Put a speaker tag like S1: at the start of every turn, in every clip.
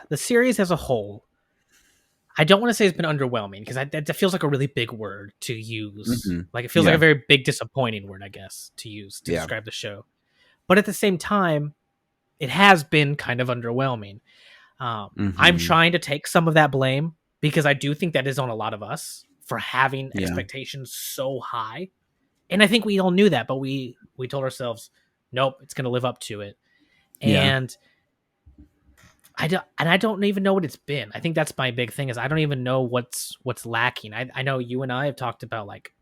S1: the series as a whole, I don't want to say it's been underwhelming because that feels like a really big word to use.
S2: Hmm.
S1: Like it feels like a
S2: Yeah.
S1: very big disappointing word, I guess, to use to
S2: Yeah.
S1: describe the show. But at the same time, it has been kind of underwhelming. I'm
S2: Hmm.
S1: trying to take some of that blame because I do think that is on a lot of us for having
S2: Yeah.
S1: expectations so high. And I think we all knew that, but we told ourselves, nope, it's going to live up to it.
S2: Yeah.
S1: And I don't even know what it's been. I think that's my big thing is I don't even know what's lacking. I know you and I have talked about like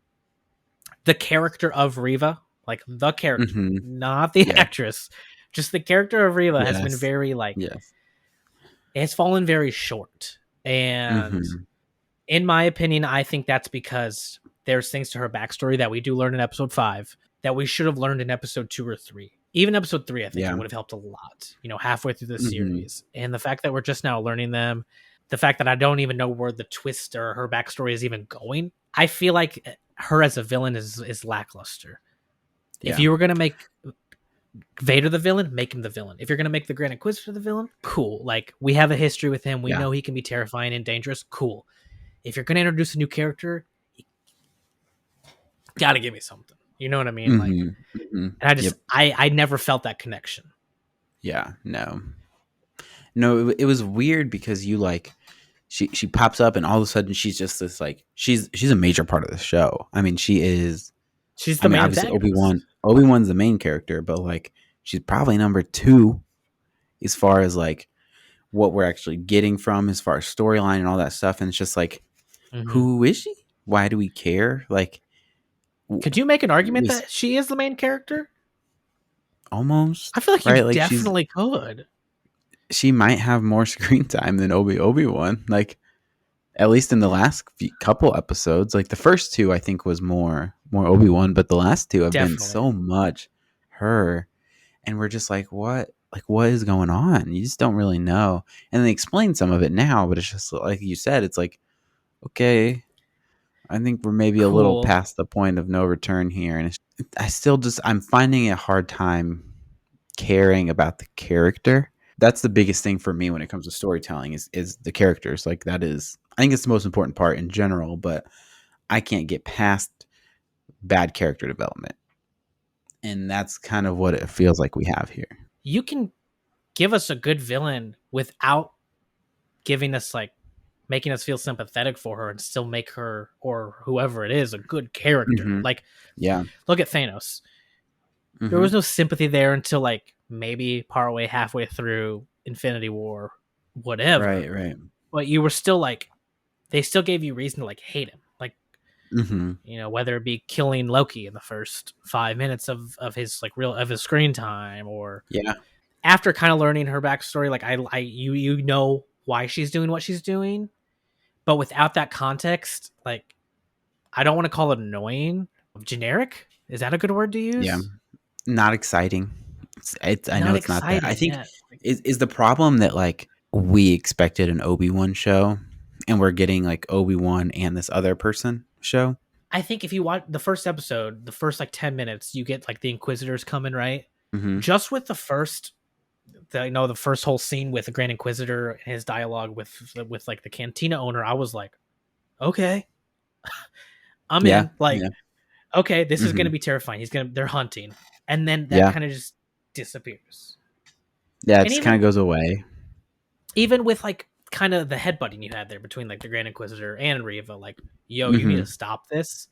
S1: the character of Reva, like the character,
S2: Hmm.
S1: not the
S2: Yeah.
S1: actress. Just the character of Reva has been
S2: Yes.
S1: very like
S2: Yes.
S1: it has fallen very short. And
S2: Hmm.
S1: in my opinion, I think that's because there's things to her backstory that we do learn in episode 5 that we should have learned in episode 2 or 3. Even episode 3, I think it
S2: Yeah.
S1: would have helped a lot, halfway through the
S2: Hmm.
S1: series. And the fact that we're just now learning them, the fact that I don't even know where the twist or her backstory is even going, I feel like her as a villain is lackluster. If
S2: Yeah.
S1: you were going to make Vader the villain, make him the villain. If you're going to make the Grand Inquisitor the villain, cool. Like, we have a history with him. We
S2: Yeah.
S1: know he can be terrifying and dangerous. Cool. If you're going to introduce a new character, you got to give me something. You know what I mean? Like,
S2: Hmm. Hmm.
S1: and I just,
S2: Yep.
S1: I never felt that connection.
S2: Yeah. No. No. It was weird because you like she pops up and all of a sudden she's just this like she's a major part of the show. I mean, she is.
S1: She's
S2: I
S1: the
S2: mean,
S1: main
S2: obviously
S1: antagonist.
S2: Obi-Wan's the main character, but like she's probably number 2 as far as like what we're actually getting from as far as storyline and all that stuff. And it's just like,
S1: Hmm.
S2: who is she? Why do we care? Like,
S1: Could you make an argument
S2: was
S1: that she is the main character? I
S2: almost
S1: feel like you
S2: right. Like
S1: definitely could.
S2: she might have more screen time than Obi-Wan. Like at least in the last couple episodes, like the first 2, I think was more Obi-Wan, but the last 2 have been
S1: Definitely.
S2: so much her, and we're just like, what? Like, what is going on? You just don't really know. And they explain some of it now, but it's just like you said, it's like, okay, I think we're maybe a little
S1: Cool.
S2: past the point of no return here, and I'm finding a hard time caring about the character. That's the biggest thing for me when it comes to storytelling is the characters. Like that is, I think it's the most important part in general, but I can't get past bad character development. And that's kind of what it feels like we have here.
S1: You can give us a good villain without giving us like making us feel sympathetic for her and still make her or whoever it is a good character.
S2: Hmm.
S1: Like,
S2: Yeah.
S1: look at Thanos. There
S2: Hmm.
S1: was no sympathy there until like maybe partway halfway through Infinity War, whatever.
S2: Right. Right.
S1: But you were still like, they still gave you reason to like hate him. Like,
S2: Hmm.
S1: whether it be killing Loki in the first 5 minutes of his like real of his screen time, or
S2: Yeah.
S1: after kind of learning her backstory, like you know why she's doing what she's doing, but without that context, like I don't want to call it annoying. Generic, is that a good word to
S2: Yeah.
S1: use?
S2: Not exciting. I know
S1: Not
S2: it's not that. I
S1: exciting.
S2: think
S1: Yeah.
S2: is the problem that like we expected an Obi-Wan show and we're getting like Obi-Wan and this other person show.
S1: I think if you watch the first episode, the first like 10 minutes, you get like the Inquisitors coming, right?
S2: Hmm.
S1: Just with the first whole scene with the Grand Inquisitor and his dialogue with like the cantina owner, I was like, okay, I'm
S2: Yeah.
S1: in. Like,
S2: Yeah.
S1: okay, this is
S2: Hmm.
S1: gonna be terrifying. They're hunting, and then that
S2: Yeah.
S1: kind of just disappears.
S2: Yeah. It
S1: And
S2: just kind of goes away.
S1: even with like kind of the headbutting you had there between like the Grand Inquisitor and Reva, like, yo, you need to
S2: Hmm.
S1: stop this.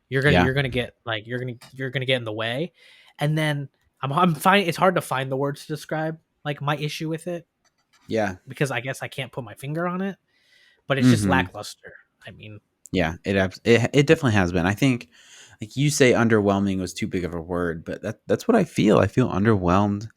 S1: You're gonna
S2: Yeah.
S1: you're gonna get like you're gonna get in the way, and then I'm fine. It's hard to find the words to describe like my issue with it
S2: Yeah.
S1: because I guess I can't put my finger on it, but it's just
S2: Hmm.
S1: lackluster. I mean,
S2: Yeah. It definitely has been. I think like you say underwhelming was too big of a word, but that's what I feel. I feel underwhelmed.